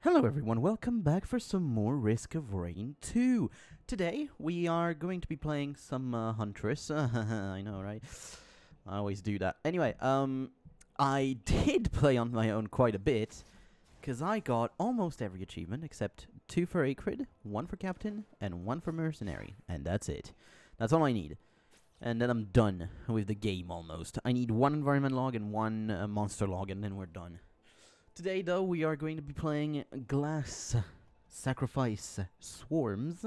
Hello everyone, welcome back for some more Risk of Rain 2. Today, we are going to be playing some Huntress. I know, right? I always do that. Anyway, I did play on my own quite a bit, because I got almost every achievement except 2 for Acrid, 1 for Captain, and 1 for Mercenary. And that's it. That's all I need. And then I'm done with the game almost. I need 1 environment log and 1 monster log, and then we're done. Today, though, we are going to be playing Glass Sacrifice Swarms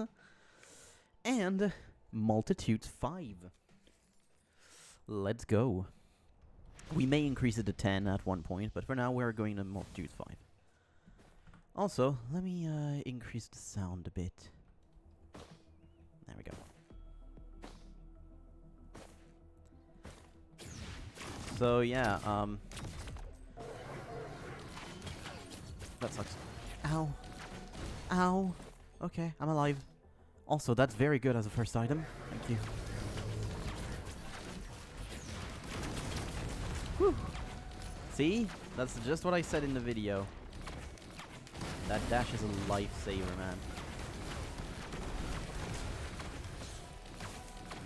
and Multitudes 5. Let's go. We may increase it to 10 at one point, but for now we're going to Multitudes 5. Also, let me increase the sound a bit. There we go. So, yeah, that sucks. Ow. Ow. Okay, I'm alive. Also, that's very good as a first item. Thank you. Whew. See? That's just what I said in the video. That dash is a lifesaver, man.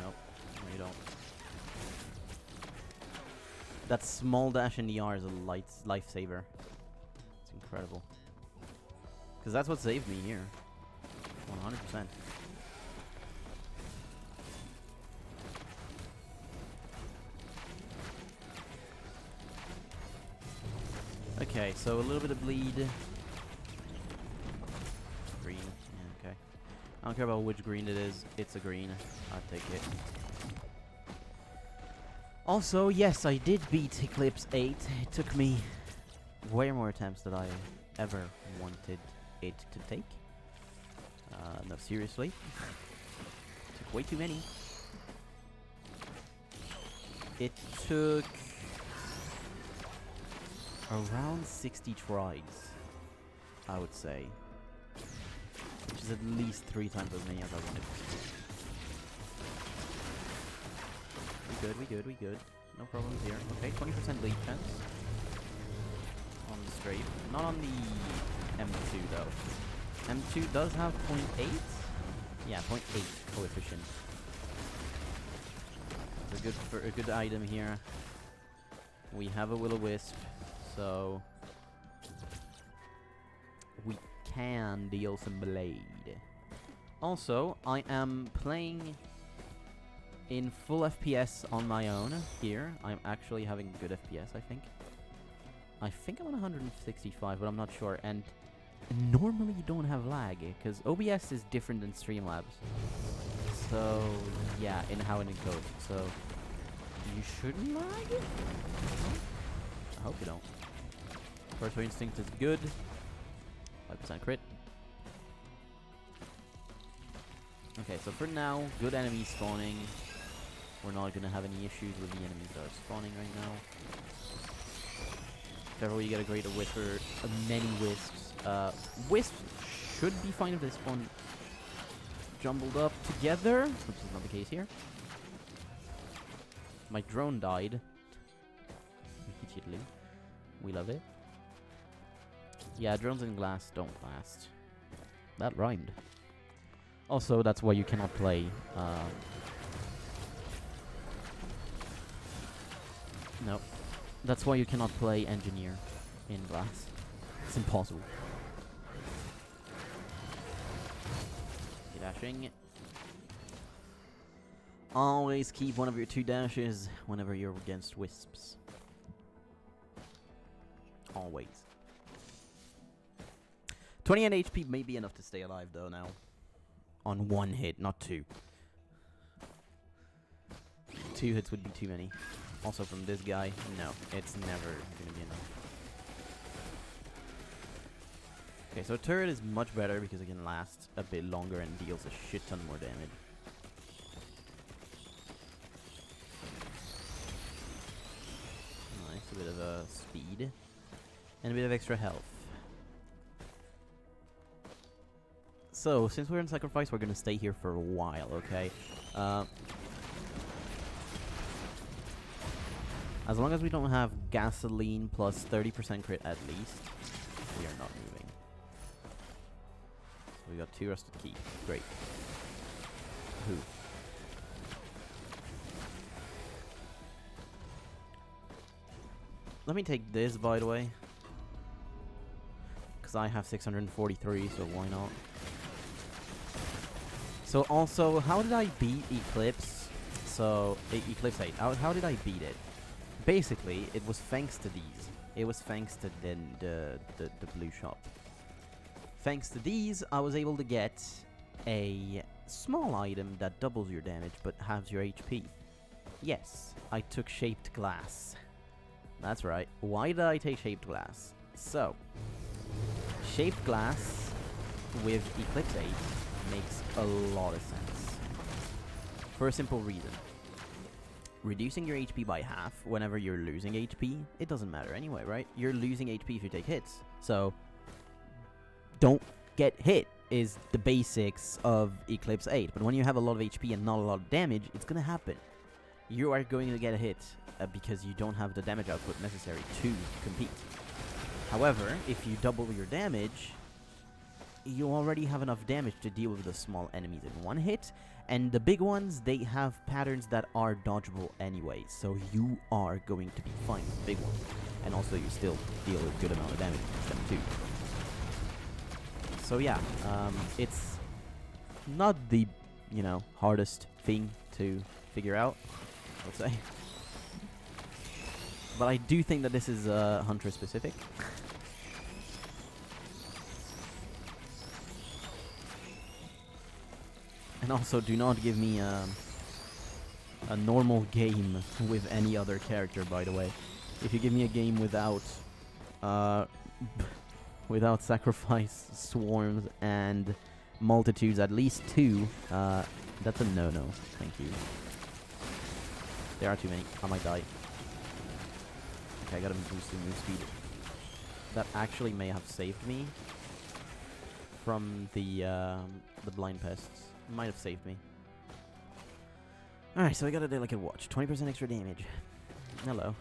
Nope. No, you don't. That small dash in the R is a lifesaver. Incredible. Because that's what saved me here. 100%. Okay, so a little bit of bleed. Green. Yeah, okay. I don't care about which green it is. It's a green. I'll take it. Also, yes, I did beat Eclipse 8. It took me way more attempts than I ever wanted it to take. No, seriously. Took way too many. It took around 60 tries, I would say. Which is at least 3 times as many as I wanted. We good. No problems here. Okay, 20% lead chance. On the strafe. Not on the M2 though. M2 does have 0.8? Yeah, 0.8 coefficient. It's a good item here. We have a Will-O-Wisp, so we can deal some blade. Also, I am playing in full FPS on my own here. I'm actually having good FPS, I think. I think I'm on 165, but I'm not sure. And normally you don't have lag, because OBS is different than Streamlabs. So, yeah, in how it encodes. So, you shouldn't lag? I hope you don't. First Instinct is good. 5% crit. Okay, so for now, good enemies spawning. We're not going to have any issues with the enemies that are spawning right now. Whenever you get a greater whisper, many wisps. Wisps should be fine if they spawn jumbled up together, which is not the case here. My drone died immediately. We love it. Yeah, drones in glass don't last. That rhymed. Also, that's why you cannot play. No. That's why you cannot play Engineer in glass. It's impossible. Dashing. Always keep one of your 2 dashes whenever you're against wisps. Always. 28 HP may be enough to stay alive though now. On 1 hit, not 2. 2 hits would be too many. Also from this guy, no, it's never gonna be enough. Okay, so turret is much better because it can last a bit longer and deals a shit ton more damage. Nice, a bit of speed. And a bit of extra health. So, since we're in Sacrifice, we're gonna stay here for a while, okay? As long as we don't have gasoline plus 30% crit at least, we are not moving. got 2 rusted key. Great. Who? Let me take this, by the way. Because I have 643, so why not? So also, how did I beat Eclipse? So, Eclipse 8. How did I beat it? Basically, it was thanks to these. It was thanks to the blue shop. Thanks to these, I was able to get a small item that doubles your damage but halves your HP. Yes, I took shaped glass. That's right. Why did I take shaped glass? So, shaped glass with Eclipse 8 makes a lot of sense. For a simple reason. Reducing your HP by half whenever you're losing HP, it doesn't matter anyway, right? You're losing HP if you take hits. So, don't get hit is the basics of Eclipse 8. But when you have a lot of HP and not a lot of damage, it's gonna happen. You are going to get a hit because you don't have the damage output necessary to compete. However, if you double your damage, you already have enough damage to deal with the small enemies in one hit, and the big ones, they have patterns that are dodgeable anyway, so you are going to be fine with the big ones. And also you still deal a good amount of damage against them too. So yeah, it's not the, you know, hardest thing to figure out, I would say. But I do think that this is Hunter specific. And also, do not give me a normal game with any other character, by the way. If you give me a game without without sacrifice, swarms, and multitudes, at least 2, that's a no-no. Thank you. There are too many. I might die. Okay, I gotta boost the move speed. That actually may have saved me from the blind pests. Might have saved me. Alright, so I got a delicate watch. 20% extra damage. Hello.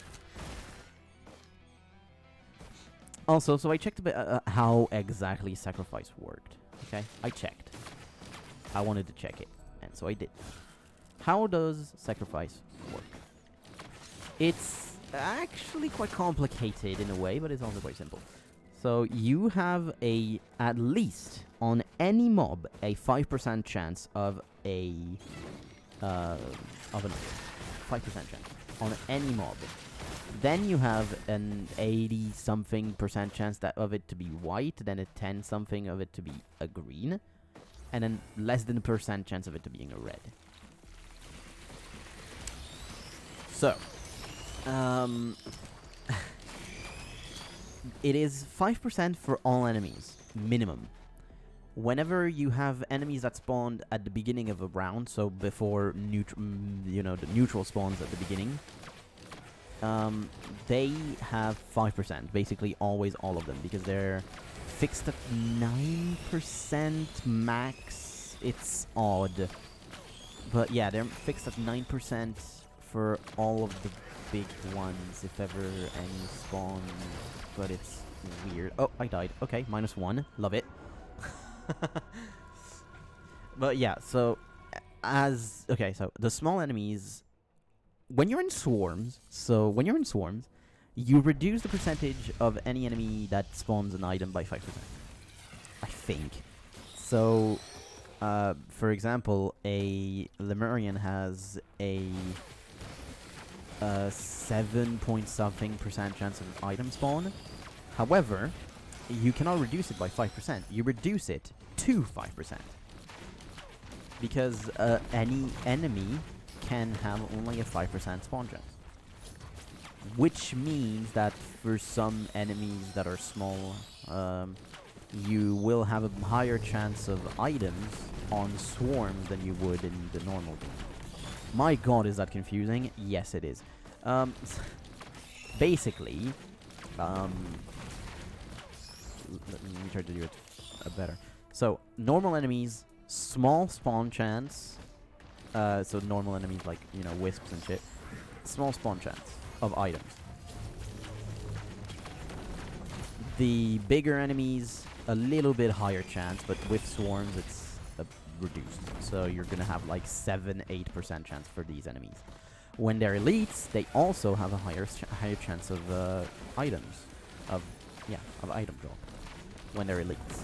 Also, so I checked a bit how exactly sacrifice worked. Okay, I checked. I wanted to check it, and so I did. How does sacrifice work? It's actually quite complicated in a way, but it's also quite simple. So you have at least on any mob a 5% chance of a 5% chance on any mob. Then you have an 80-something% chance of it to be white, then a 10-something of it to be a green, and then less than a % chance of it to being a red. So, it is 5% for all enemies, minimum. Whenever you have enemies that spawned at the beginning of a round, so before the neutral spawns at the beginning, they have 5%, basically always all of them, because they're fixed at 9% max. It's odd. But yeah, they're fixed at 9% for all of the big ones, if ever any spawn. But it's weird. Oh, I died. Okay, -1. Love it. But yeah, so so the small enemies, when you're in swarms, you reduce the percentage of any enemy that spawns an item by 5%. I think. So, for example, a Lemurian has a 7-point-something% chance of an item spawn. However, you cannot reduce it by 5%. You reduce it to 5%. Because any enemy can have only a 5% spawn chance. Which means that for some enemies that are small, you will have a higher chance of items on swarms than you would in the normal game. My god, is that confusing? Yes, it is. Basically, let me try to do it better. So, normal enemies, small spawn chance. So normal enemies like, wisps and shit. Small spawn chance of items. The bigger enemies, a little bit higher chance, but with swarms, it's reduced. So you're gonna have like 7-8% chance for these enemies. When they're elites, they also have a higher chance of items, of item drop when they're elites.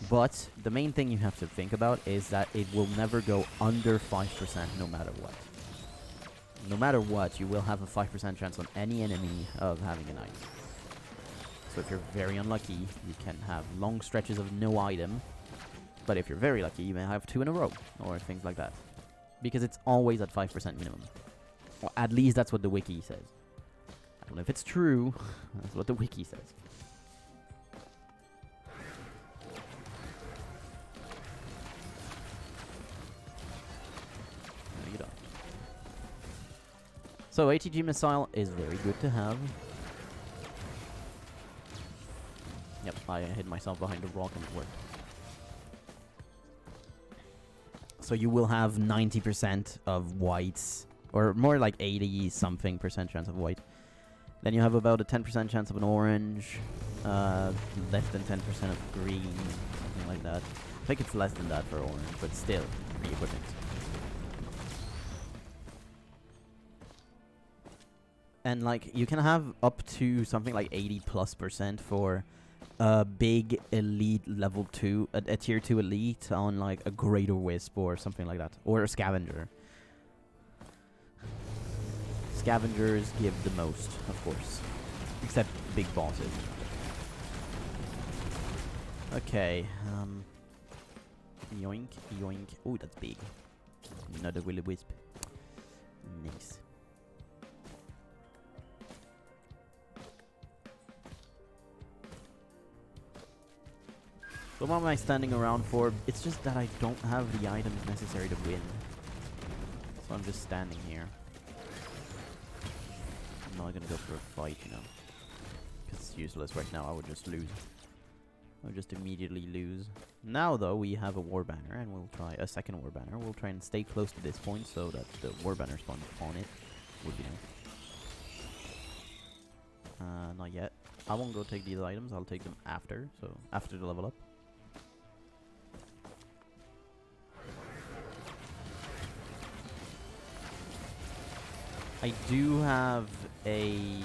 But the main thing you have to think about is that it will never go under 5% no matter what. No matter what, you will have a 5% chance on any enemy of having an item. So if you're very unlucky, you can have long stretches of no item. But if you're very lucky, you may have 2 in a row, or things like that. Because it's always at 5% minimum. Or at least that's what the wiki says. I don't know if it's true. That's what the wiki says. No, you don't. So ATG missile is very good to have. Yep, I hid myself behind a rock and it worked. So you will have 90% of whites, or more like 80-something percent chance of white. Then you have about a 10% chance of an orange, less than 10% of green, something like that. I think it's less than that for orange, but still, pretty equivalent. And like, you can have up to something like 80+% for a big elite level 2, a tier 2 elite on like a greater wisp or something like that, or a scavenger. Scavengers give the most, of course, except big bosses. Okay, yoink, yoink. Oh, that's big. Another willy wisp. Nice. So what am I standing around for? It's just that I don't have the items necessary to win. So I'm just standing here. I'm not gonna go for a fight, you know. Because it's useless right now, I would just lose. I would just immediately lose. Now though, we have a war banner, and we'll try a second war banner. We'll try and stay close to this point so that the war banner spawns on it. Would be nice. Not yet. I won't go take these items, I'll take them after, so after the level up. I do have a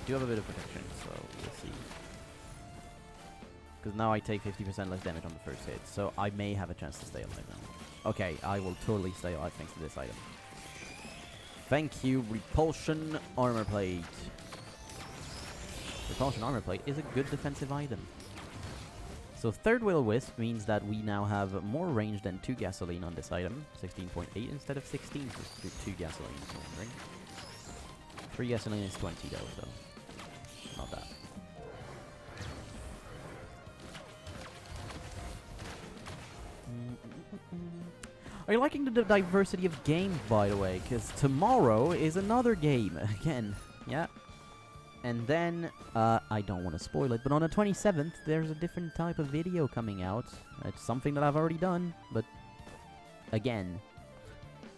bit of protection, so we'll see. Because now I take 50% less damage on the first hit, so I may have a chance to stay alive now. Okay, I will totally stay alive thanks to this item. Thank you, Repulsion Armor Plate. Repulsion Armor Plate is a good defensive item. So third Will-O-Wisp means that we now have more range than 2 gasoline on this item. 16.8 instead of 16 for 2 gasoline. 3 gasoline is 20 though, so not that. Are you liking the diversity of games, by the way? Because tomorrow is another game again. Yeah. And then, I don't want to spoil it, but on the 27th, there's a different type of video coming out. It's something that I've already done, but again.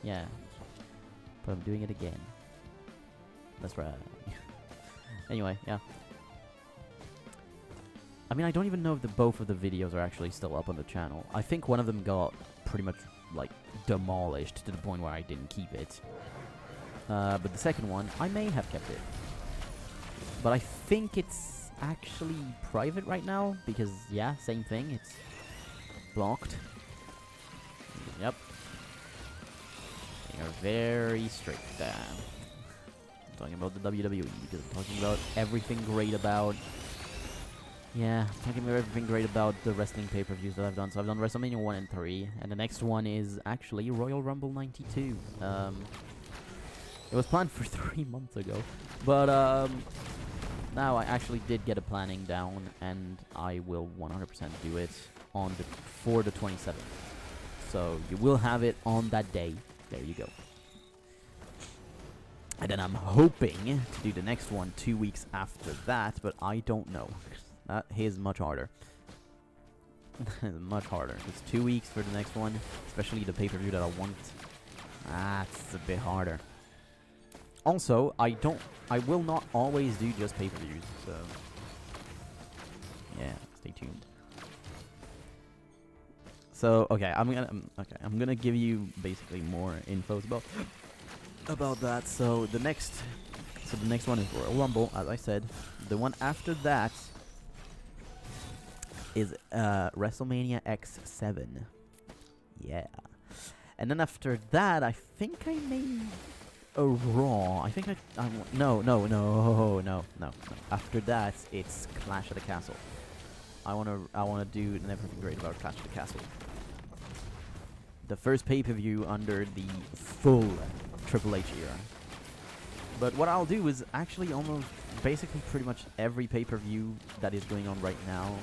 Yeah. But I'm doing it again. That's right. Anyway, yeah. I mean, I don't even know if both of the videos are actually still up on the channel. I think one of them got pretty much, like, demolished to the point where I didn't keep it. But the second one, I may have kept it. But I think it's actually private right now, because, yeah, same thing, it's blocked. Yep. They are very strict. I'm talking about the WWE, because I'm talking about everything great about... Yeah, I'm talking about everything great about the wrestling pay-per-views that I've done. So I've done WrestleMania 1 and 3, and the next one is actually Royal Rumble 92. It was planned for 3 months ago, but, now I actually did get a planning down, and I will 100% do it on for the 27th. So you will have it on that day. There you go. And then I'm hoping to do the next one 2 weeks after that, but I don't know. That is much harder. Much harder. It's 2 weeks for the next one, especially the pay-per-view that I want. That's a bit harder. Also, I will not always do just pay-per-views, so yeah, stay tuned. So okay, I'm gonna give you basically more info about that. So the next one is Royal Rumble, as I said. The one after that is WrestleMania X7. Yeah. And then after that, I think I made a Raw. I think no. After that, it's Clash of the Castle. I wanna do everything great about Clash of the Castle. The first pay-per-view under the full Triple H era. But what I'll do is actually almost basically pretty much every pay-per-view that is going on right now.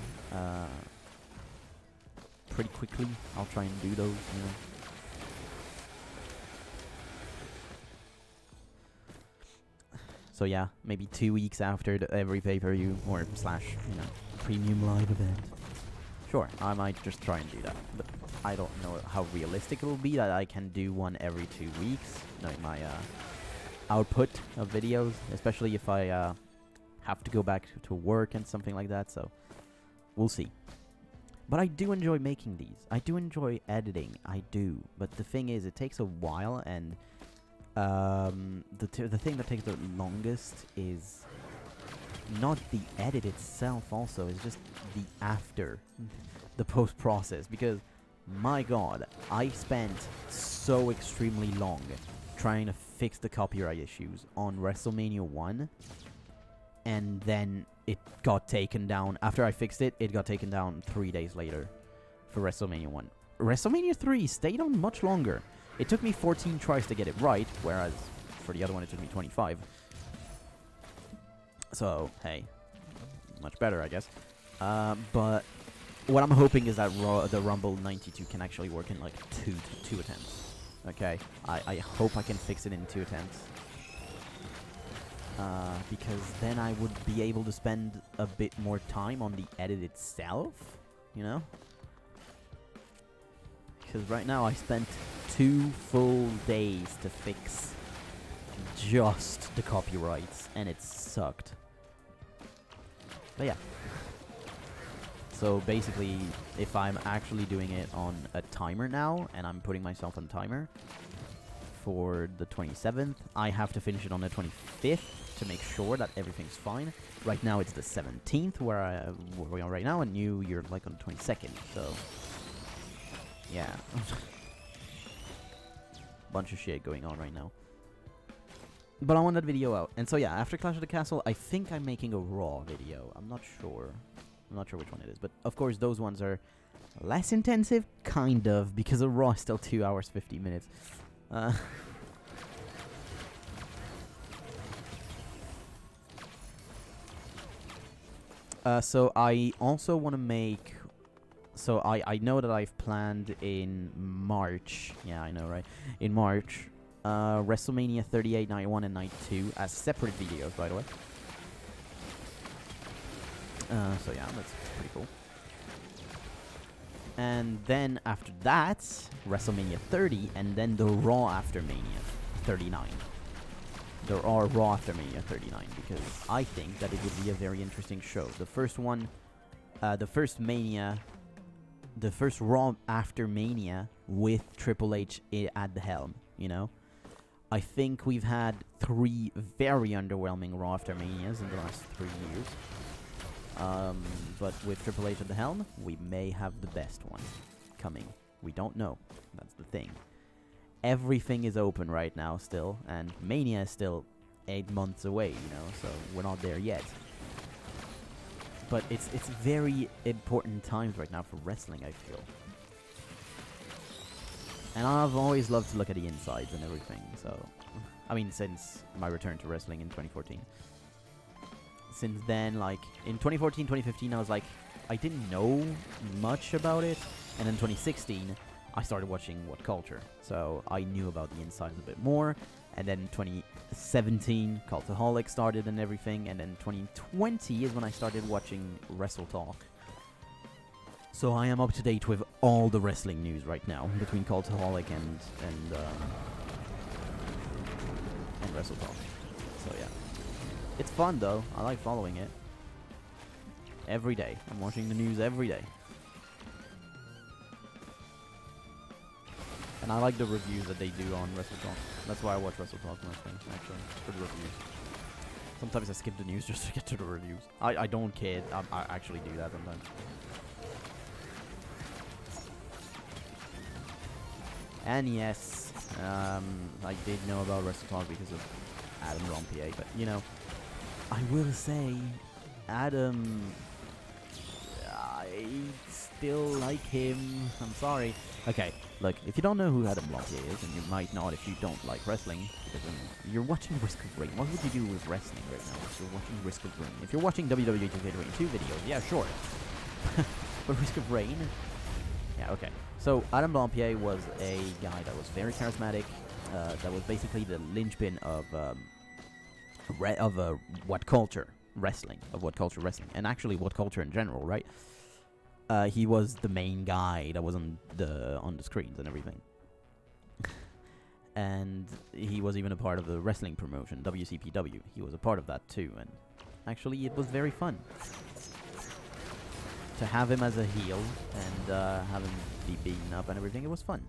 Pretty quickly, I'll try and do those, you know. So yeah, maybe 2 weeks after every pay-per-view or slash, you know, premium live event. Sure, I might just try and do that, but I don't know how realistic it will be that I can do one every 2 weeks, knowing my output of videos, especially if I have to go back to work and something like that, so we'll see. But I do enjoy making these. I do enjoy editing, I do. But the thing is, it takes a while, and the thing that takes the longest is not the edit itself also, it's just the after, the post-process, because my god, I spent so extremely long trying to fix the copyright issues on WrestleMania 1, and then it got taken down. After I fixed it, it got taken down 3 days later for WrestleMania 1. WrestleMania 3 stayed on much longer. It took me 14 tries to get it right, whereas for the other one it took me 25. So, hey, much better, I guess. But what I'm hoping is that the Rumble 92 can actually work in like two attempts. Okay, I hope I can fix it in 2 attempts. Because then I would be able to spend a bit more time on the edit itself, you know? Because right now I spent 2 full days to fix just the copyrights, and it sucked. But yeah. So basically, if I'm actually doing it on a timer now, and I'm putting myself on timer for the 27th, I have to finish it on the 25th to make sure that everything's fine. Right now it's the 17th where we are right now, and you're like on the 22nd, so yeah. Bunch of shit going on right now. But I want that video out. And so yeah, after Clash of the Castle, I think I'm making a Raw video. I'm not sure. I'm not sure which one it is. But of course, those ones are less intensive, kind of, because a Raw is still 2 hours, 50 minutes. So I also want to make... So I know that I've planned in March. Yeah, I know, right? In March, WrestleMania 38, 91, and 92 as separate videos, by the way. So yeah, that's pretty cool. And then after that, WrestleMania 30, and then the Raw after Mania 39. There are Raw after Mania 39, because I think that it would be a very interesting show. The first one, the first Raw after Mania with Triple H at the helm, you know? I think we've had 3 very underwhelming Raw after Manias in the last 3 years. But with Triple H at the helm, we may have the best one coming. We don't know. That's the thing. Everything is open right now still, and Mania is still 8 months away, you know, so we're not there yet. But it's very important times right now for wrestling, I feel. And I've always loved to look at the insides and everything, so... I mean, since my return to wrestling in 2014. Since then, like, in 2014, 2015, I was like, I didn't know much about it. And in 2016, I started watching What Culture. So I knew about the insides a bit more. And then 2017, Cultaholic started and everything. And then 2020 is when I started watching Wrestle Talk. So I am up to date with all the wrestling news right now between Cultaholic and WrestleTalk. So yeah, it's fun though. I like following it every day. I'm watching the news every day, and I like the reviews that they do on WrestleTalk. That's why I watch WrestleTalk mostly, actually, for the reviews. Sometimes I skip the news just to get to the reviews. I don't kid. I actually do that sometimes. And yes, I did know about WrestleTalk because of Adam Rompier, but you know, I will say, Adam, I still like him. I'm sorry. Okay, look, if you don't know who Adam Rompier is, and you might not if you don't like wrestling, because you're watching Risk of Rain. What would you do with wrestling right now if you're watching Risk of Rain? If you're watching WWE 2K22 videos, yeah, sure. But Risk of Rain? Yeah, okay. So, Adam Rompier was a guy that was very charismatic, that was basically the linchpin of what culture wrestling, and actually what culture in general, right? He was the main guy that was on the screens and everything. And he was even a part of the wrestling promotion, WCPW. He was a part of that too, and actually it was very fun to have him as a heel and have him be beaten up and everything. It was fun.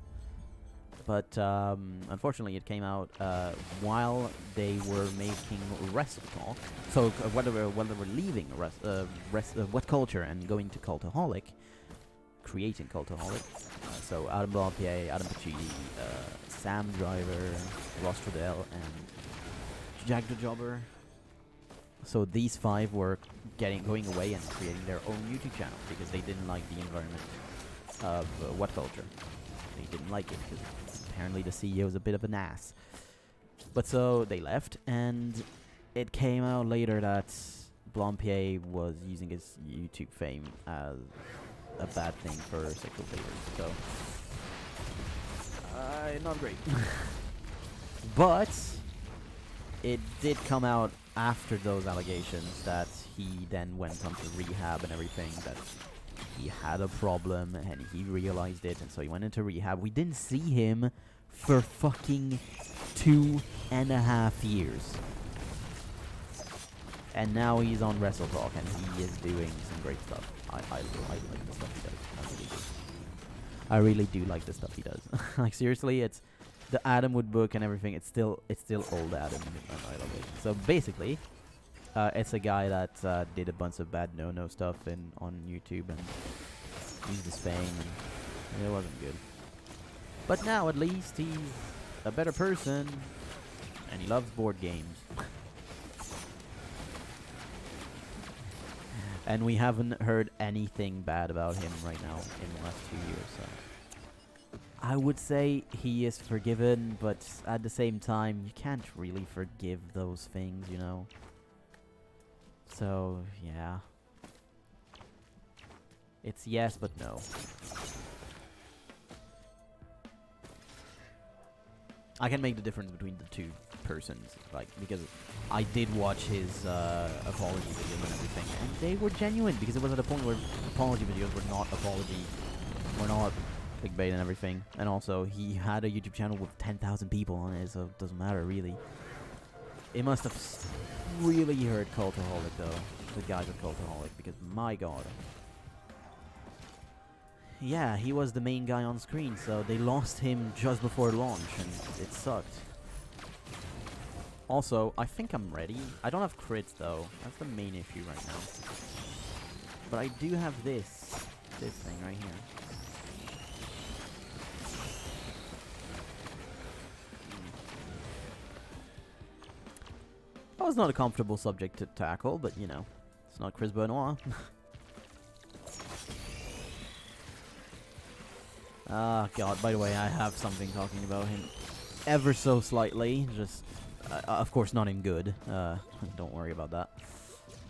But unfortunately, it came out while they were making WrestleTalk. So when they were leaving What Culture and going to Cultaholic, creating Cultaholic. So Adam Bompier, Adam Pacitti, Sam Driver, Ross Trudell, and Jack the Jobber. So these five were going away and creating their own YouTube channel because they didn't like the environment of What Culture. They didn't like it because apparently the CEO is a bit of an ass. But so they left, and it came out later that Blompier was using his YouTube fame as a bad thing for sexual favors. So, not great. But it did come out after those allegations that he then went on to rehab and everything, that he had a problem and he realized it, and so he went into rehab. We didn't see him for fucking 2.5 years. And now he's on WrestleTalk and he is doing some great stuff. I like the stuff he does. I really do like the stuff he does. Like seriously, it's the Adam Wood book and everything. It's still old Adam, and I love it. So basically, it's a guy that did a bunch of bad no stuff on YouTube and used his fame, and it wasn't good. But now at least he's a better person, and he loves board games. And we haven't heard anything bad about him right now in the last 2 years, so I would say he is forgiven, but at the same time, you can't really forgive those things, you know? So, yeah. It's yes, but no. I can make the difference between the two persons, like, because I did watch his apology video and everything, and they were genuine, because it was at a point where apology videos were not clickbait and everything. And also, he had a YouTube channel with 10,000 people on it, so it doesn't matter, really. It must have really hurt Cultaholic, though, the guys at Cultaholic, because my god. Yeah, he was the main guy on screen, so they lost him just before launch, and it sucked. Also, I think I'm ready. I don't have crits, though. That's the main issue right now. But I do have this thing right here. That was not a comfortable subject to tackle, but, you know, it's not Chris Benoit. Ah, God, by the way, I have something talking about him ever so slightly, just, of course, not in good, don't worry about that.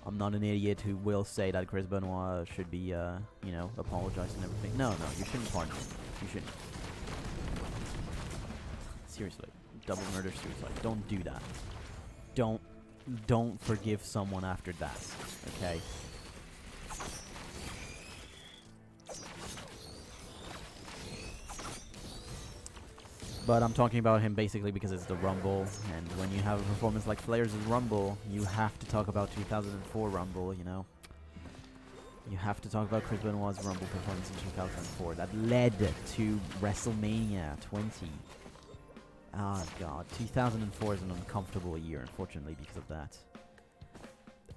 I'm not an idiot who will say that Chris Benoit should be, you know, apologize and everything. No, you shouldn't pardon him. You shouldn't. Seriously, double murder suicide, don't do that. Don't forgive someone after that, okay? But I'm talking about him basically because it's the Rumble, and when you have a performance like Flair's Rumble, you have to talk about 2004 Rumble, you know? You have to talk about Chris Benoit's Rumble performance in 2004 that led to WrestleMania 20. Oh god, 2004 is an uncomfortable year, unfortunately, because of that.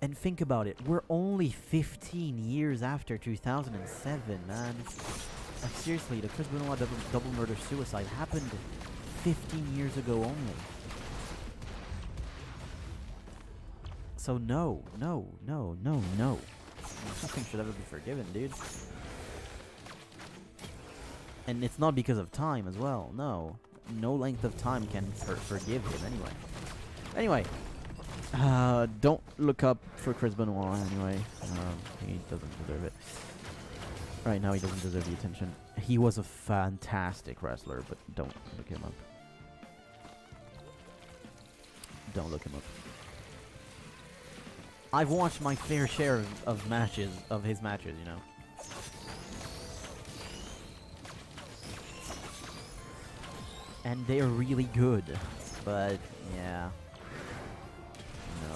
And think about it, we're only 15 years after 2007, man. Like, seriously, the Chris Benoit double murder suicide happened 15 years ago only. So no. Nothing should ever be forgiven, dude. And it's not because of time as well, no. No length of time can forgive him anyway. Don't look up for Chris Benoit anyway. He doesn't deserve it. Right now he doesn't deserve the attention. He was a fantastic wrestler, but don't look him up. Don't look him up. I've watched my fair share of his matches, you know. And they're really good, but yeah. No.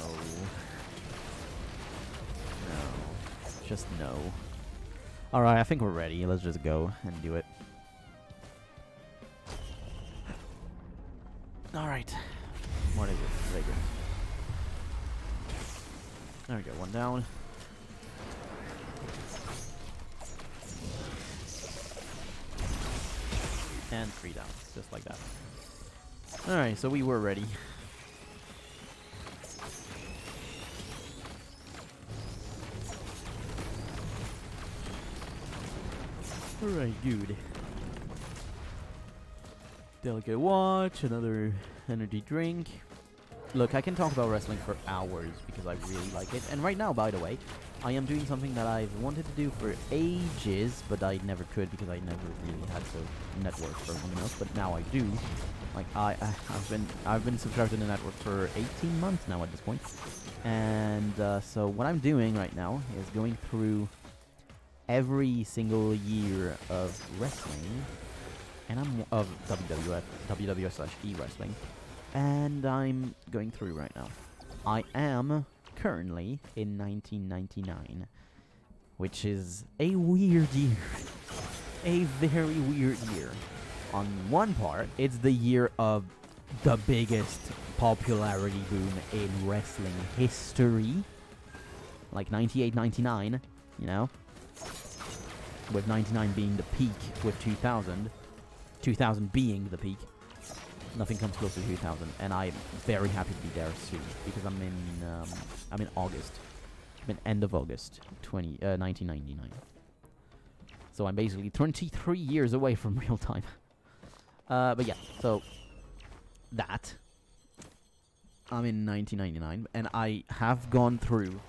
Just no. Alright, I think we're ready. Let's just go and do it. Alright. What is it? Vegas. There we go, one down. And 3 down, just like that. Alright, so we were ready. Alright, good. Delicate watch, another energy drink. Look, I can talk about wrestling for hours because I really like it. And right now, by the way, I am doing something that I've wanted to do for ages, but I never could because I never really had to network for long enough. But now I do. Like I've been subscribed to the network for 18 months now at this point. And so what I'm doing right now is going through every single year of wrestling, and I'm of WWF/E wrestling. And I'm going through right now. I am currently in 1999, which is a weird year. A very weird year. On one part, it's the year of the biggest popularity boom in wrestling history. Like 98, 99, you know? With 99 being the peak, with 2000 being the peak. Nothing comes close to 2000, and I'm very happy to be there soon because I'm in August. I'm in end of August, 1999. So I'm basically 23 years away from real time. But yeah, so that I'm in 1999, and I have gone through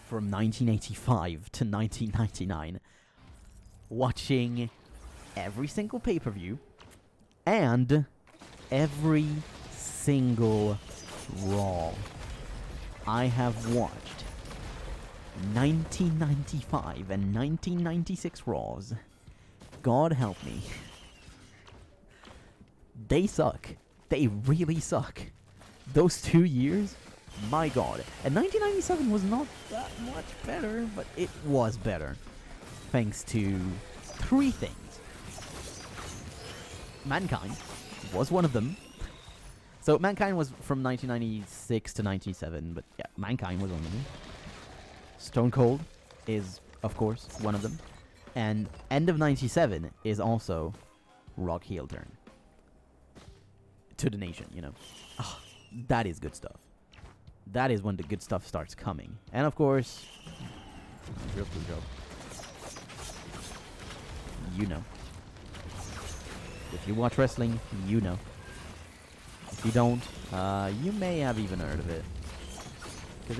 from 1985 to 1999, watching every single pay-per-view and every single Raw. I have watched 1995 and 1996 Raws. God help me. They suck. They really suck. Those 2 years, my god. And 1997 was not that much better, but it was better. Thanks to 3 things. Mankind was one of them. So Mankind was from 1996 to 97, but yeah, Mankind was one of them. Stone Cold is, of course, one of them. And end of 97 is also Rock heel turn. To the nation, you know. Oh, that is good stuff. That is when the good stuff starts coming. And of course, real blue job. You know. If you watch wrestling, you know. If you don't, you may have even heard of it. Because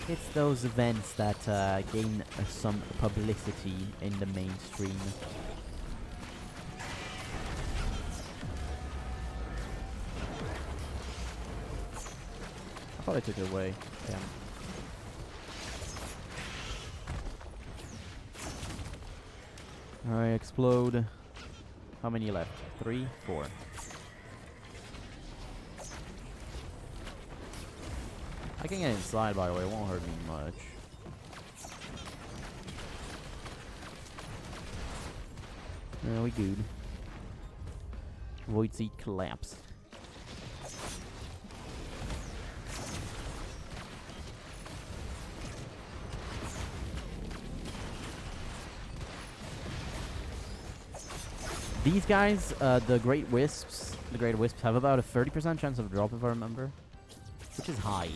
it's those events that gain some publicity in the mainstream. I thought I took it away. Damn. Alright, explode. How many left? 3, 4. I can get inside, by the way. It won't hurt me much. We good. Void seat collapse. These guys, the Great Wisps, have about a 30% chance of drop, if I remember, which is high.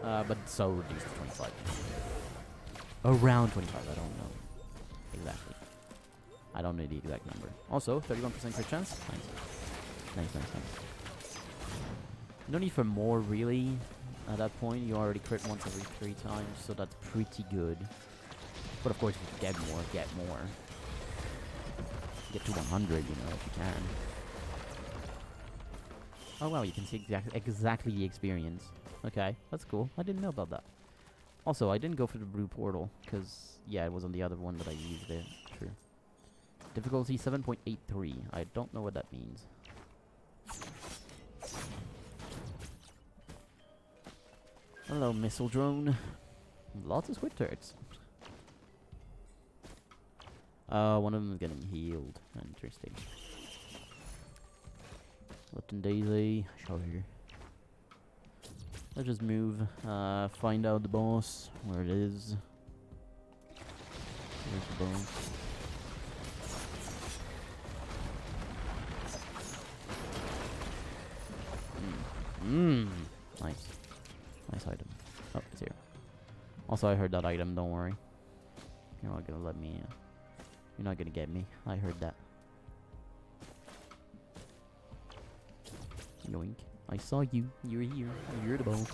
But so reduced to 25. Around 25, I don't know exactly. I don't know the exact number. Also, 31% crit chance. Nice. No need for more, really. At that point, you already crit once every 3 times, so that's pretty good. But of course, if you get more, get more. Get to 100, you know, if you can. Oh wow, you can see exactly the experience. Okay, that's cool. I didn't know about that. Also, I didn't go for the blue portal, because, yeah, it was on the other one that I used it. True. Difficulty 7.83. I don't know what that means. Hello, missile drone. Lots of squid turrets. One of them is getting healed. Interesting. Lipton Daisy. Sure. Let's just move. Find out the boss. Where it is. Where's the boss? Nice. Nice item. Oh, it's here. Also, I heard that item. Don't worry. You're not gonna let me... you're not gonna get me. I heard that. Yoink. I saw you. You're here. You're the boss.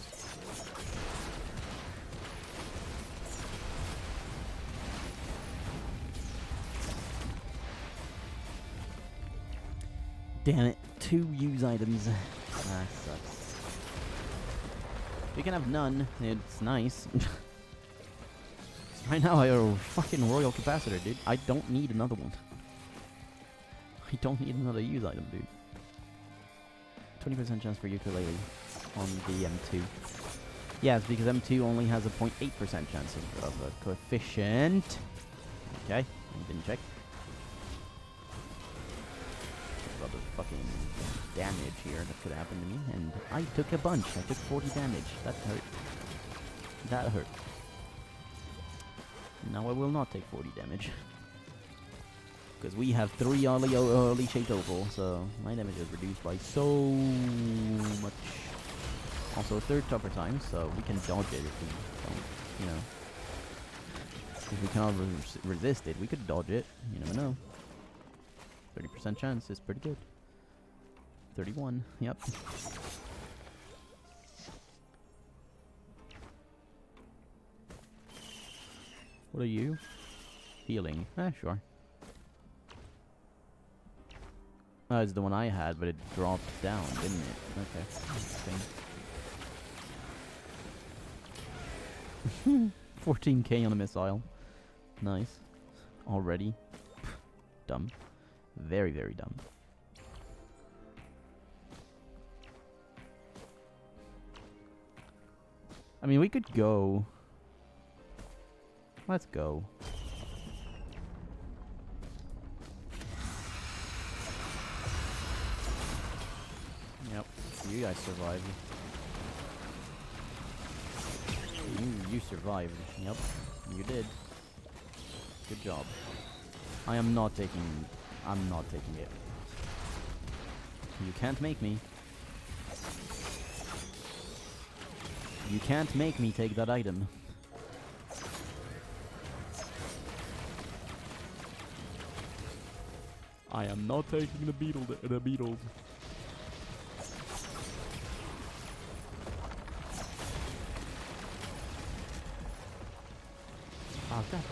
Damn it. 2 use items. Ah, sucks. You can have none. It's nice. Right now I have a fucking royal capacitor, dude. I don't need another one. I don't need another use item, dude. 20% chance for ukulele on the M2. Yes, because M2 only has a 0.8% chance of a coefficient. Okay, I didn't check. About the fucking damage here that could happen to me, and I took a bunch. I took 40 damage. That hurt. That hurt. Now I will not take 40 damage. Because we have 3 early shaped opal, so my damage is reduced by so much. Also, 3rd tougher time, so we can dodge it if we don't, you know. If we cannot resist it, we could dodge it. You never know. 30% chance is pretty good. 31, yep. What are you? Healing. Sure. Oh, it's the one I had, but it dropped down, didn't it? Okay. 14k on a missile. Nice. Already. Dumb. Very, very dumb. I mean, we could go. Let's go. Yep, you guys survived. You survived. Yep, you did. Good job. I'm not taking it. You can't make me. You can't make me take that item. I am not taking the beetle. The beetles. Oh, God damn it.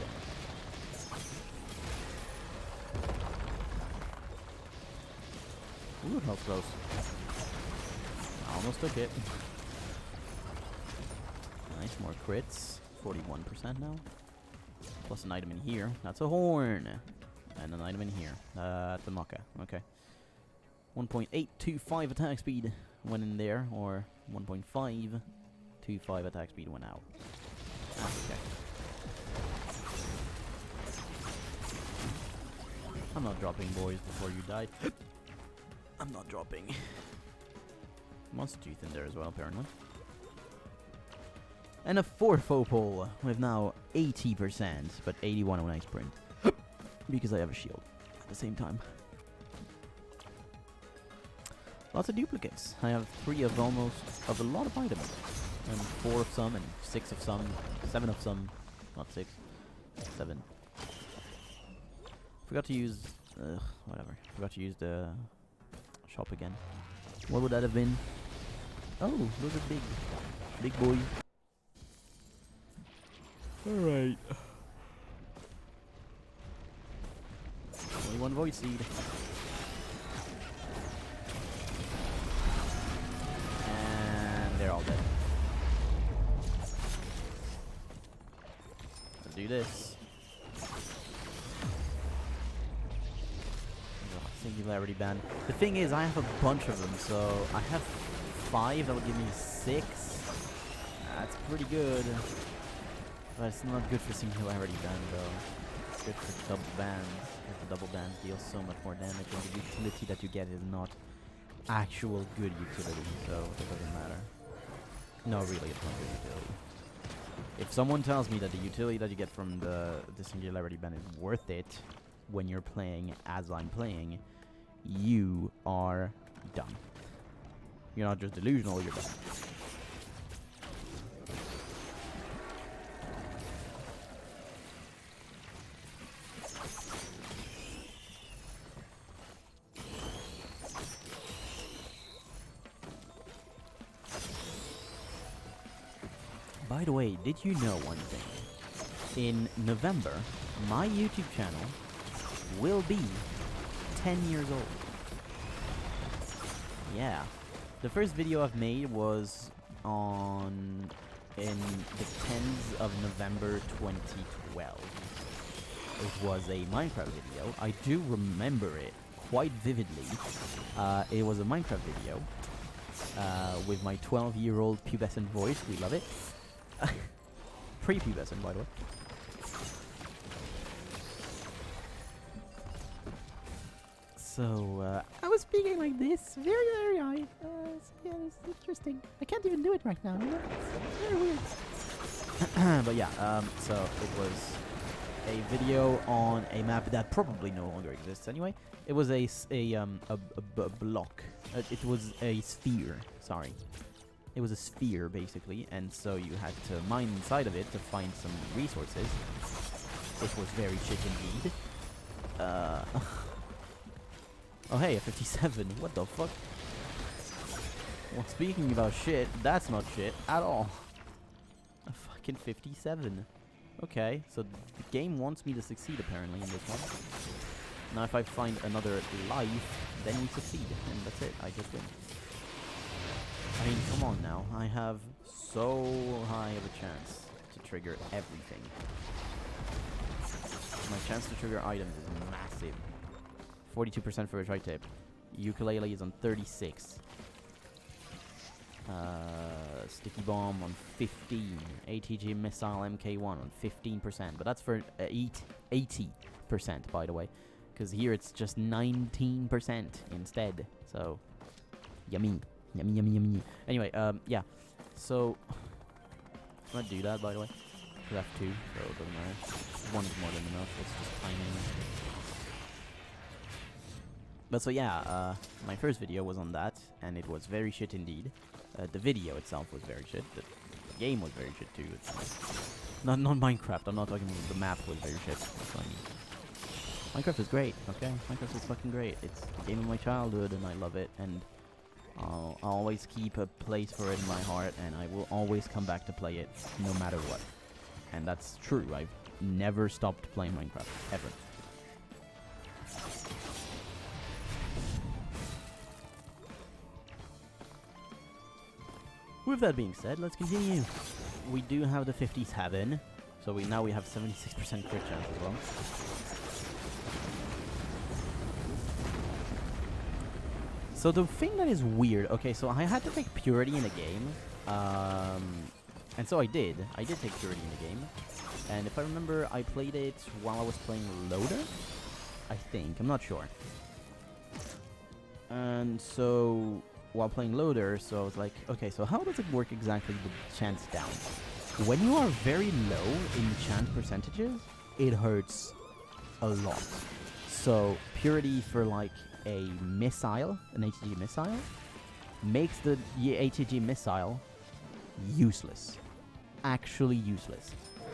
Ooh, that was close. I almost took it. Nice, more crits. 41% now. Plus an item in here. That's a horn. And an item in here. That's a Maka. Okay. 1.825 attack speed went in there. Or, 1.5. 2.5 attack speed went out. Okay. I'm not dropping, boys, before you die. I'm not dropping. Monster Tooth in there as well, apparently. And a 4th Opal with now 80%, but 81 when I sprint. Because I have a shield at the same time. Lots of duplicates. I have 3 of a lot of items. And 4 of some, and 6 of some, 7 of some. Not 6. 7. Forgot to use... whatever. Forgot to use the shop again. What would that have been? Oh, those are big. Big boy. Alright. Only 1 Void Seed. And they're all dead. Let's do this. Singularity band. The thing is, I have a bunch of them, so I have 5, that would give me 6. That's pretty good. But it's not good for singularity band, though. It's good for double bands, because the double bands deal so much more damage, and the utility that you get is not actual good utility, so it doesn't matter. No, really, it's not good utility. If someone tells me that the utility that you get from the singularity band is worth it when you're playing as I'm playing, you are dumb. You're not just delusional, you're dumb. By the way, did you know one thing? In November, my YouTube channel will be 10 years old. Yeah. The first video I've made was in the 10th of November 2012. It was a Minecraft video. I do remember it quite vividly. It was a Minecraft video with my 12-year-old pubescent voice. We love it. Pre-pubescent, by the way. So, I was speaking like this, very, very high. Yeah, it's interesting. I can't even do it right now. It's very weird. But yeah, so it was a video on a map that probably no longer exists anyway. It was a block. It was a sphere, sorry. It was a sphere, basically, and so you had to mine inside of it to find some resources. It was very shit indeed. Oh hey, a 57. What the fuck? Well, speaking about shit, that's not shit at all. A fucking 57. Okay, so the game wants me to succeed apparently in this one. Now if I find another life, then we succeed, and that's it. I just win. I mean, come on now. I have so high of a chance to trigger everything. My chance to trigger items is massive. 42% for a tri-tip. Ukulele is on 36. Sticky bomb on 15. ATG missile MK1 on 15%. But that's for 80%, by the way. Because here it's just 19% instead. So, yummy. Yummy, yummy, yummy. Anyway, yeah. So, I'm gonna do that, by the way. I have 2, so it doesn't matter. 1 is more than enough. It's just timing. But so yeah, my first video was on that, and it was very shit indeed. The video itself was very shit. The game was very shit too. It's not Minecraft. I'm not talking about the map was very shit. That's what I mean. Minecraft is great, okay? Minecraft is fucking great. It's the game of my childhood, and I love it, and I'll always keep a place for it in my heart, and I will always come back to play it, no matter what. And that's true. I've never stopped playing Minecraft, ever. With that being said, let's continue. We do have the 57, so now we have 76% crit chance as well. So the thing that is weird, okay, so I had to take Purity in the game, and so I did. I did take Purity in the game, and if I remember, I played it while I was playing Loader, I think. I'm not sure. And so while playing Loader, so I was like, okay, so how does it work exactly with chance down? When you are very low in chance percentages, it hurts a lot. So Purity for like a missile, an HG missile, makes the HG missile useless. Actually useless.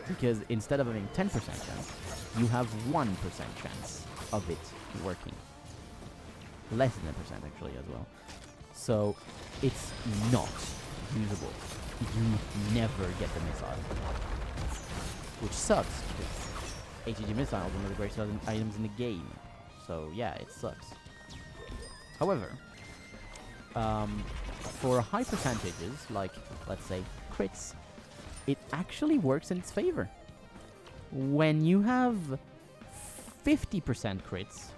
Because instead of having 10% chance, you have 1% chance of it working. Less than 10% actually as well. So it's not usable. You never get the missile. Which sucks, because HG missile is one of the greatest items in the game. So yeah, it sucks. However, for high percentages, like, let's say, crits, it actually works in its favor. When you have 50% crits,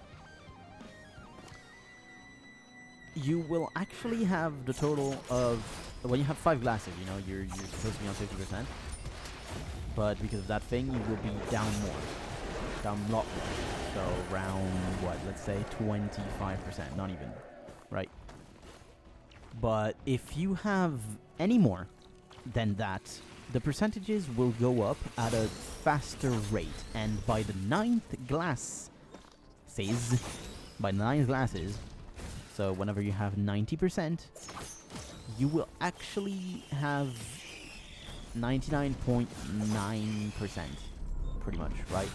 you will actually have the total of... When you have 5 glasses, you know, you're supposed to be on 50%. But because of that thing, you will be down more. Down a lot more. So around, what, let's say 25%, not even, right? But if you have any more than that, the percentages will go up at a faster rate. And by the 9th glasses, so whenever you have 90%, you will actually have 99.9%, pretty much, right?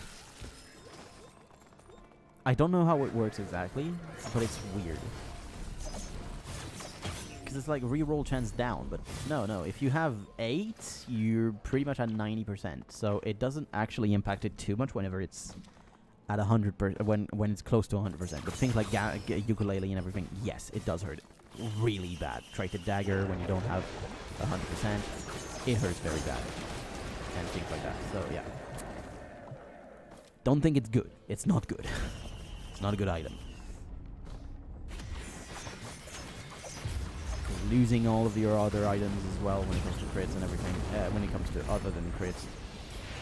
I don't know how it works exactly, but it's weird. Because it's like reroll chance down, but no, if you have 8, you're pretty much at 90%, so it doesn't actually impact it too much whenever it's at 100%, when it's close to 100%. But things like ukulele and everything, yes, it does hurt really bad. Traded dagger when you don't have 100%, it hurts very bad, and things like that. So yeah, don't think it's good. It's not good. It's not a good item. Losing all of your other items as well when it comes to crits and everything. When it comes to other than crits,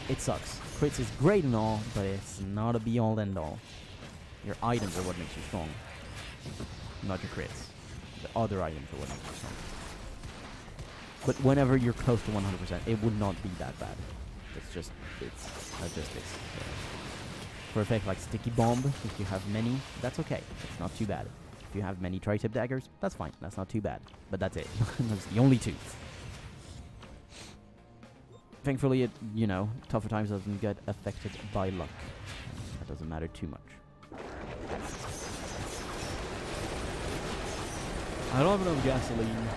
it sucks. Crits is great and all, but it's not a be-all end-all. Your items are what makes you strong, not your crits. The other items are what makes you strong. But whenever you're close to 100%, it would not be that bad. It's just logistics. So for effect like Sticky Bomb, if you have many, that's okay. It's not too bad. If you have many tri-tip daggers, that's fine. That's not too bad. But that's it. That's the only 2. Thankfully, it, you know, tougher times doesn't get affected by luck. That doesn't matter too much. I don't have enough gasoline.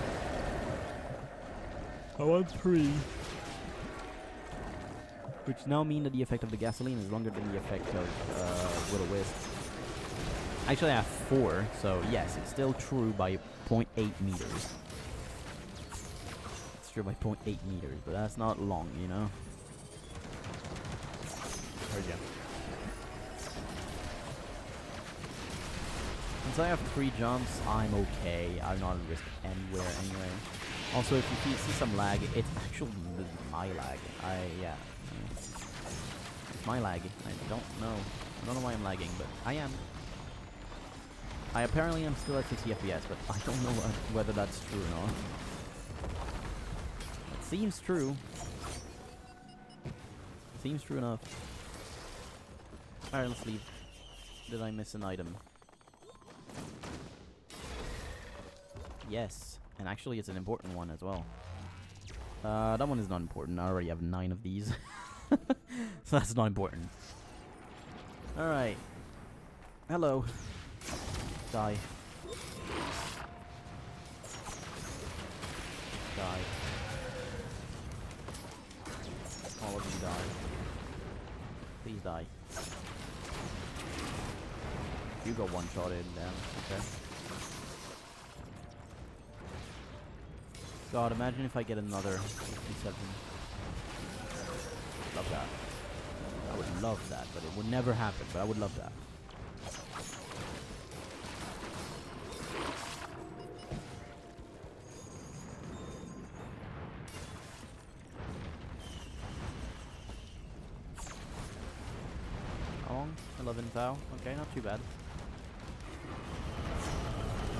I want 3. Which now mean that the effect of the gasoline is longer than the effect of Will-O-Wisp. Actually, I have 4, so yes, it's still true by 0.8 meters. It's true by 0.8 meters, but that's not long, you know? There we go. Since I have 3 jumps, I'm okay. I'm not at risk anywhere anyway. Also, if you see some lag, it's actually my lag. Yeah. It's my lag. I don't know why I'm lagging, but I am. I apparently am still at 60 FPS, but I don't know whether that's true or not. It seems true. Seems true enough. Alright, let's leave. Did I miss an item? Yes. And actually, it's an important one as well. That one is not important. I already have 9 of these. So that's not important. Alright. Hello. Die. Die. All of you die. Please die. You got one-shotted, damn. Okay. God, imagine if I get another 57. Love that. I would love that, but it would never happen, but I would love that. 11 thou. Okay, not too bad.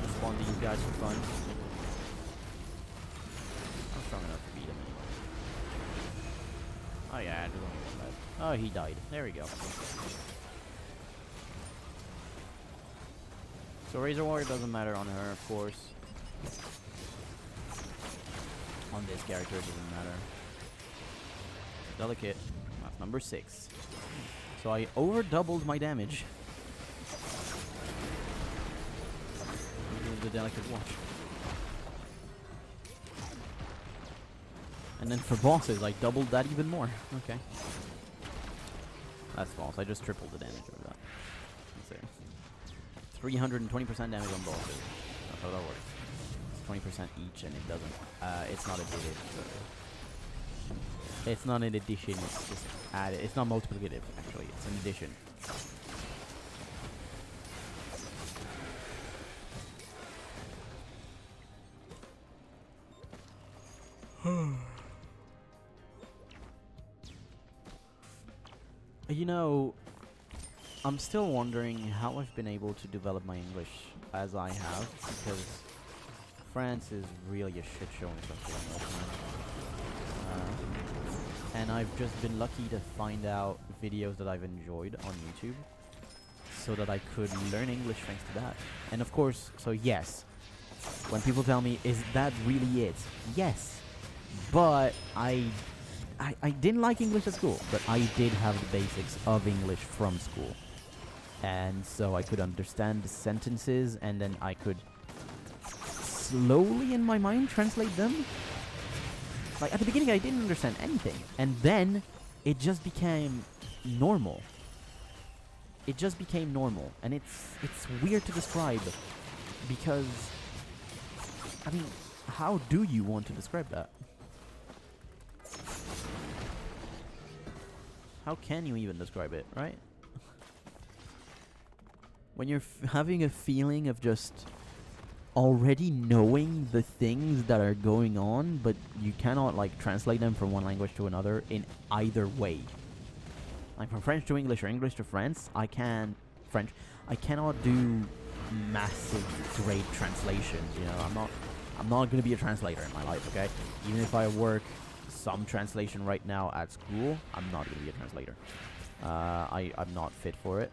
Just spawn these guys for fun. I'm strong enough to beat him anyway. Oh yeah, there's only one left. Oh, he died. There we go. So Razor Warrior doesn't matter on her, of course. On this character, it doesn't matter. Delicate. That's number 6. So I over doubled my damage. With the delicate watch. And then for bosses, I doubled that even more. Okay. That's false. I just tripled the damage over that. Let's see. 320% damage on bosses. That's how that works. It's 20% each, and it doesn't. It's not additive. It's not an addition. It's just added. It's not multiplicative. Actually, it's an addition. You know, I'm still wondering how I've been able to develop my English as I have, because France is really a shit show when it comes to English, and I've just been lucky to find out videos that I've enjoyed on YouTube, so that I could learn English thanks to that. And of course, so yes, when people tell me, is that really it? Yes, but I didn't like English at school, but I did have the basics of English from school. And so I could understand the sentences, and then I could slowly in my mind translate them. Like, at the beginning I didn't understand anything, and then it just became normal. It just became normal, and it's weird to describe, because, I mean, how do you want to describe that? How can you even describe it, right? When you're having a feeling of just already knowing the things that are going on, but you cannot, like, translate them from one language to another in either way. Like, from French to English or English to French, I cannot do massive, great translations, you know? I'm not gonna be a translator in my life, okay? Even if I work some translation right now at school, I'm not gonna be a translator. I'm not fit for it.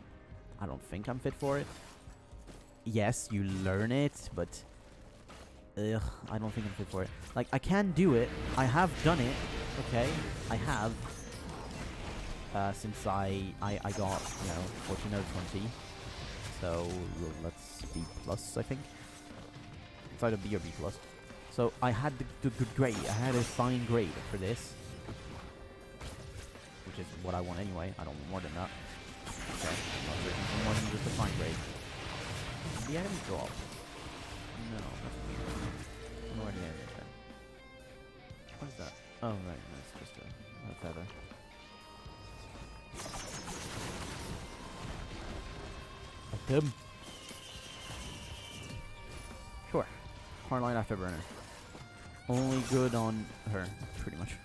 I don't think I'm fit for it. Yes, you learn it, but I don't think I'm fit for it. Like, I can do it. I have done it. Okay, I have. Since I got, you know, 14 out of 20. So let's B plus, I think. It's either B or B plus. So I had the good grade. I had a fine grade for this, which is what I want anyway. I don't want more than that. Okay, I'm not searching for more than just a fine grade. Did the enemy drop? No, that's weird. I don't know where the enemy is then. What is that? Oh, right, that's just a feather. Item. Sure. Hardline Afterburner. Only good on her, pretty much.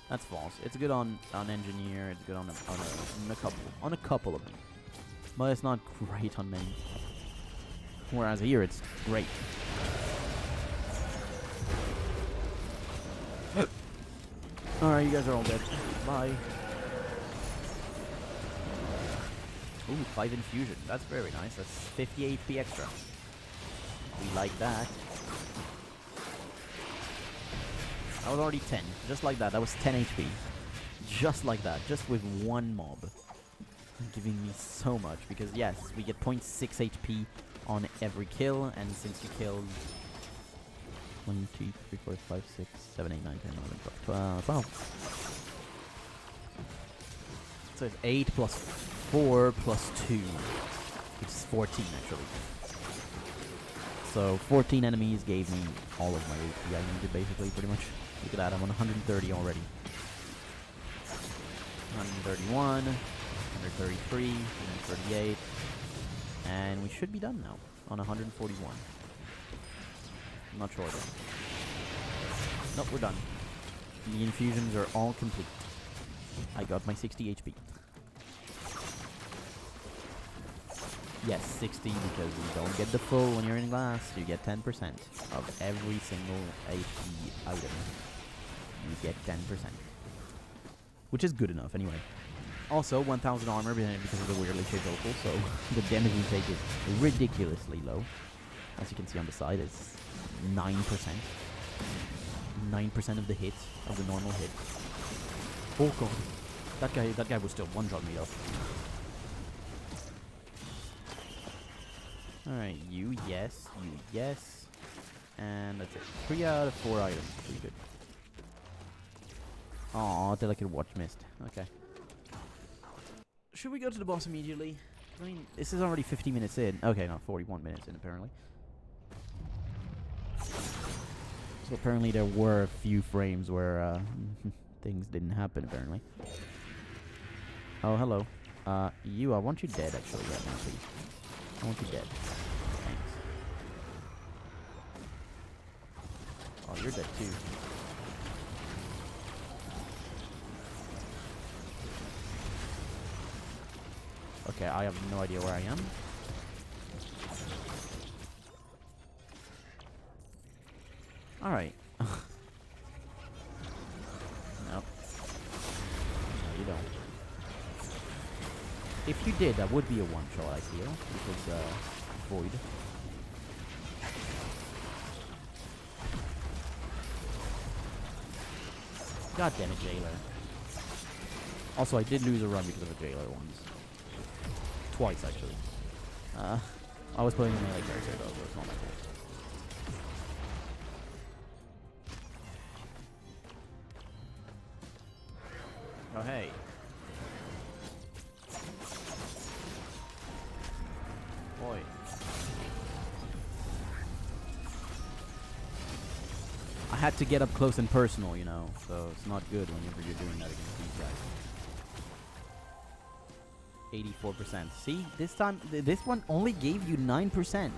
That's false. It's good on engineer. It's good on a couple of them, but it's not great on many. Whereas here, it's great. Alright, you guys are all dead. Bye. Ooh, 5 infusion. That's very nice. That's 50 HP extra. We like that. That was already 10. Just like that. That was 10 HP. Just like that. Just with one mob. Giving me so much. Because, yes, we get 0.6 HP on every kill. And since you killed 1, 2, 3, 4, 5, 6, 7, 8, 9, 10, 11, 12, 12. So it's 8 plus 4 plus 2. Which is 14, actually. So 14 enemies gave me all of my HP I needed, basically, pretty much. Look at that, I'm on 130 already. 131, 133, 138, and we should be done now on 141. I'm not sure though. Nope, we're done. The infusions are all complete. I got my 60 HP. Yes, 60 because you don't get the full when you're in glass. You get 10% of every single HP item. You get 10%. Which is good enough anyway. Also, 1000 armor because of the weirdly shaped opal, so the damage you take is ridiculously low. As you can see on the side, it's 9%. 9% of the hit, of the normal hit. Oh god. That guy was still one-shot me though. Alright, you yes. And that's it. 3 out of 4 items. Pretty good. Aw, delicate watch missed. Okay. Should we go to the boss immediately? I mean, this is already 50 minutes in. Okay, no, 41 minutes in apparently. So apparently there were a few frames where things didn't happen apparently. Oh, hello. I want you dead actually right now, please. I want you dead. Thanks. Oh, you're dead too. Okay, I have no idea where I am. Alright. Nope. No, you don't. If you did, that would be a one-shot, I feel. Because, void. God damn it, Jailer. Also, I did lose a run because of a Jailer once. Twice, actually. I was playing a melee character, though, so it's not my fault. Oh, hey. Boy. I had to get up close and personal, you know, so it's not good whenever you're doing that against these guys. 84%. See, this time, this one only gave you 9%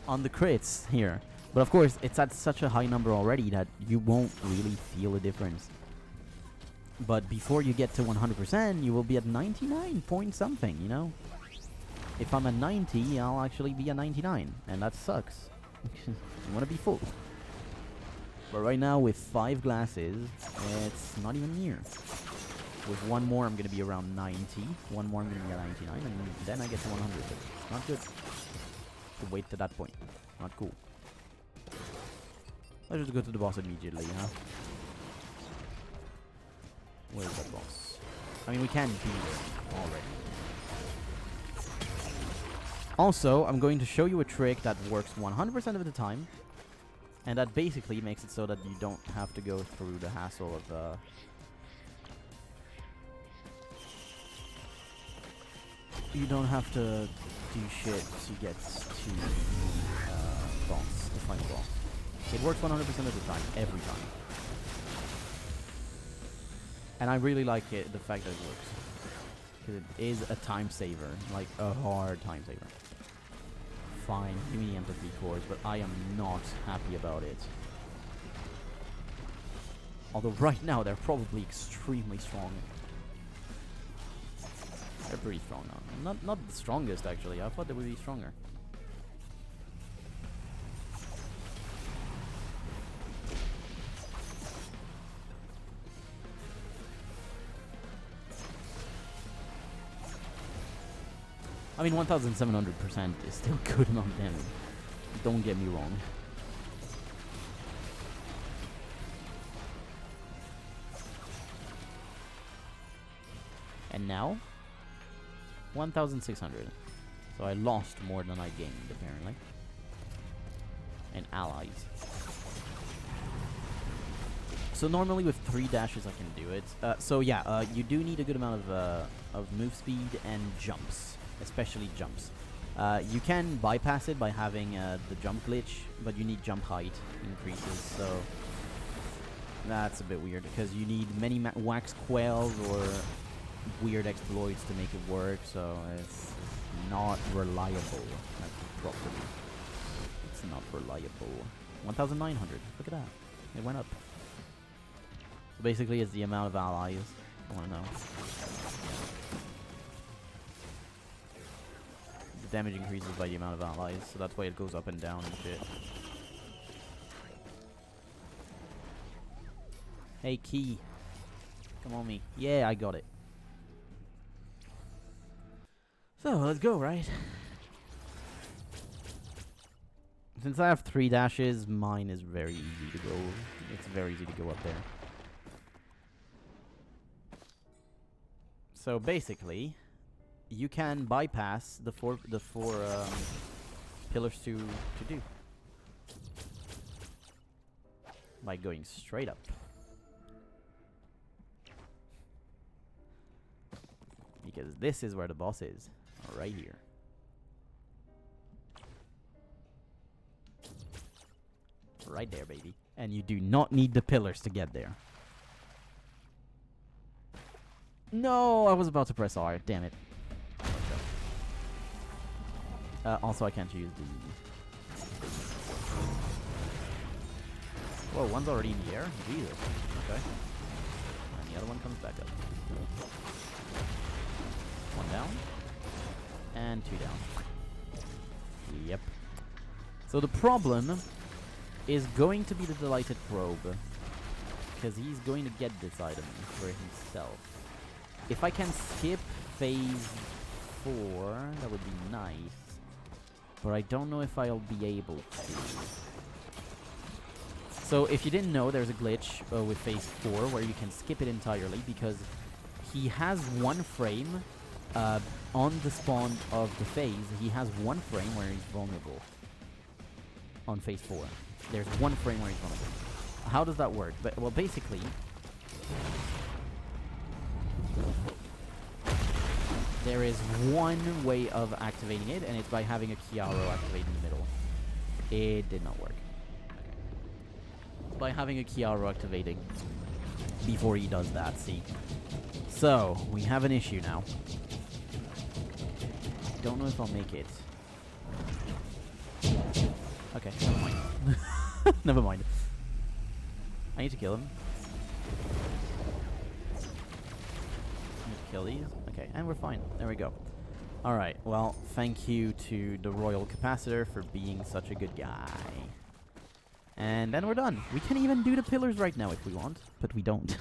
on the crits here. But of course, it's at such a high number already that you won't really feel a difference. But before you get to 100%, you will be at 99 point something, you know? If I'm at 90, I'll actually be at 99, and that sucks. You want to be full. But right now, with 5 glasses, it's not even near. With one more, I'm going to be around 90. One more, I'm going to be at 99, and then I get to 100. But it's not good to wait to that point. Not cool. Let's just go to the boss immediately, huh? Where's that boss? I mean, we can beat it already. Also, I'm going to show you a trick that works 100% of the time. And that basically makes it so that you don't have to go through the hassle of... you don't have to do shit to get to boss, the final boss. It works 100% of the time, every time. And I really like it, the fact that it works. Because it is a time saver, like a hard time saver. Fine, give me the empathy cores, but I am not happy about it. Although right now they're probably extremely strong. They're pretty strong now. Not the strongest actually, I thought they would be stronger. I mean, 1,700% is still good amount of damage. Don't get me wrong. And now, 1,600. So I lost more than I gained, apparently. And allies. So normally with 3 dashes I can do it. So yeah, you do need a good amount of move speed and jumps. Especially jumps. You can bypass it by having the jump glitch, but you need jump height increases, so that's a bit weird because you need many wax quails or weird exploits to make it work, so it's not reliable. That's the problem. It's not reliable. 1,900. Look at that. It went up. So basically, it's the amount of allies. I want to know. damage increases by the amount of allies, so that's why it goes up and down and shit. Hey, key. Come on me. Yeah, I got it. So, let's go, right? Since I have 3 dashes, mine is very easy to go. It's very easy to go up there. So basically, you can bypass the four pillars to do by going straight up. Because this is where the boss is, right here. Right there, baby. And you do not need the pillars to get there. No, I was about to press R. Damn it. Also, I can't use the... Whoa, one's already in the air? Jesus. Okay. And the other one comes back up. One down. And 2 down. Yep. So the problem is going to be the Delighted Probe. Because he's going to get this item for himself. If I can skip phase 4, that would be nice. But I don't know if I'll be able to. So if you didn't know, there's a glitch with phase 4 where you can skip it entirely because he has 1 frame on the spawn of the phase. He has 1 frame where he's vulnerable on phase 4. There's 1 frame where he's vulnerable. How does that work? Well, basically, there is 1 way of activating it, and it's by having a Chiaro activate in the middle. It did not work. Okay. By having a Chiaro activating before he does that, see? So, we have an issue now. Don't know if I'll make it. Okay, never mind. Never mind. I need to kill him. I need to kill these. Okay, and we're fine. There we go. Alright, well, thank you to the Royal Capacitor for being such a good guy. And then we're done. We can even do the pillars right now if we want, but we don't.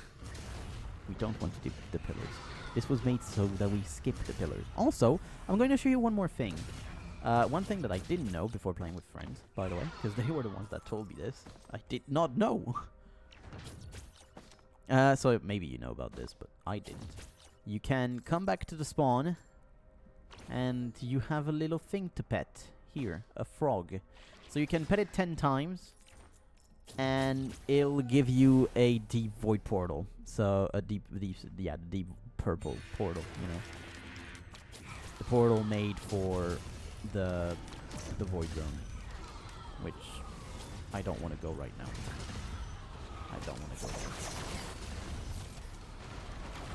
We don't want to do the pillars. This was made so that we skip the pillars. Also, I'm going to show you one more thing. One thing that I didn't know before playing with friends, by the way, because they were the ones that told me this. I did not know. So maybe you know about this, but I didn't. You can come back to the spawn, and you have a little thing to pet. Here, a frog. So you can pet it 10 times, and it'll give you a deep void portal. So a deep purple portal, you know. The portal made for the void zone, which I don't want to go right now. I don't want to go there.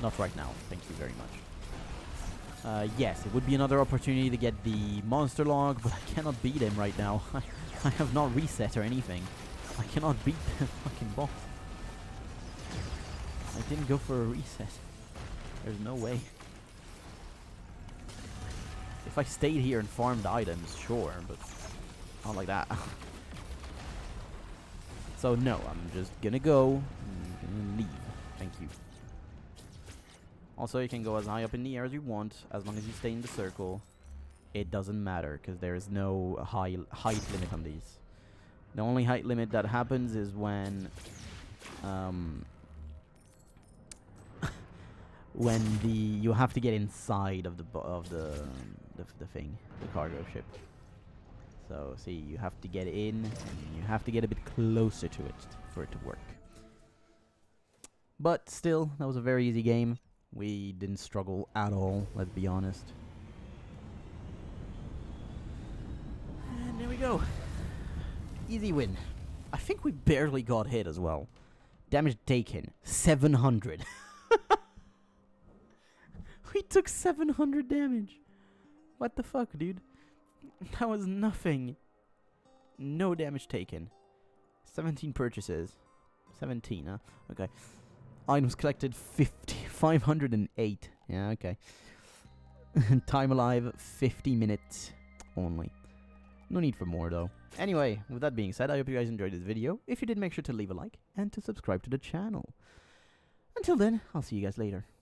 Not right now, thank you very much. Yes, it would be another opportunity to get the monster log, but I cannot beat him right now. I have not reset or anything. I cannot beat the fucking boss. I didn't go for a reset. There's no way. If I stayed here and farmed items, sure, but not like that. So no, I'm just gonna go. I'm gonna leave. Thank you. Also, you can go as high up in the air as you want, as long as you stay in the circle. It doesn't matter, because there is no height limit on these. The only height limit that happens is when you have to get inside of the thing, the cargo ship. So see, you have to get in, and you have to get a bit closer to it for it to work. But still, that was a very easy game. We didn't struggle at all, let's be honest. And there we go. Easy win. I think we barely got hit as well. Damage taken, 700. We took 700 damage. What the fuck, dude? That was nothing. No damage taken. 17 purchases. 17, huh? Okay. Items collected 508. Yeah, okay. Time alive 50 minutes. only. No need for more though. Anyway, with that being said, I hope you guys enjoyed this video. If you did, make sure to leave a like and to subscribe to the channel. Until then, I'll see you guys later.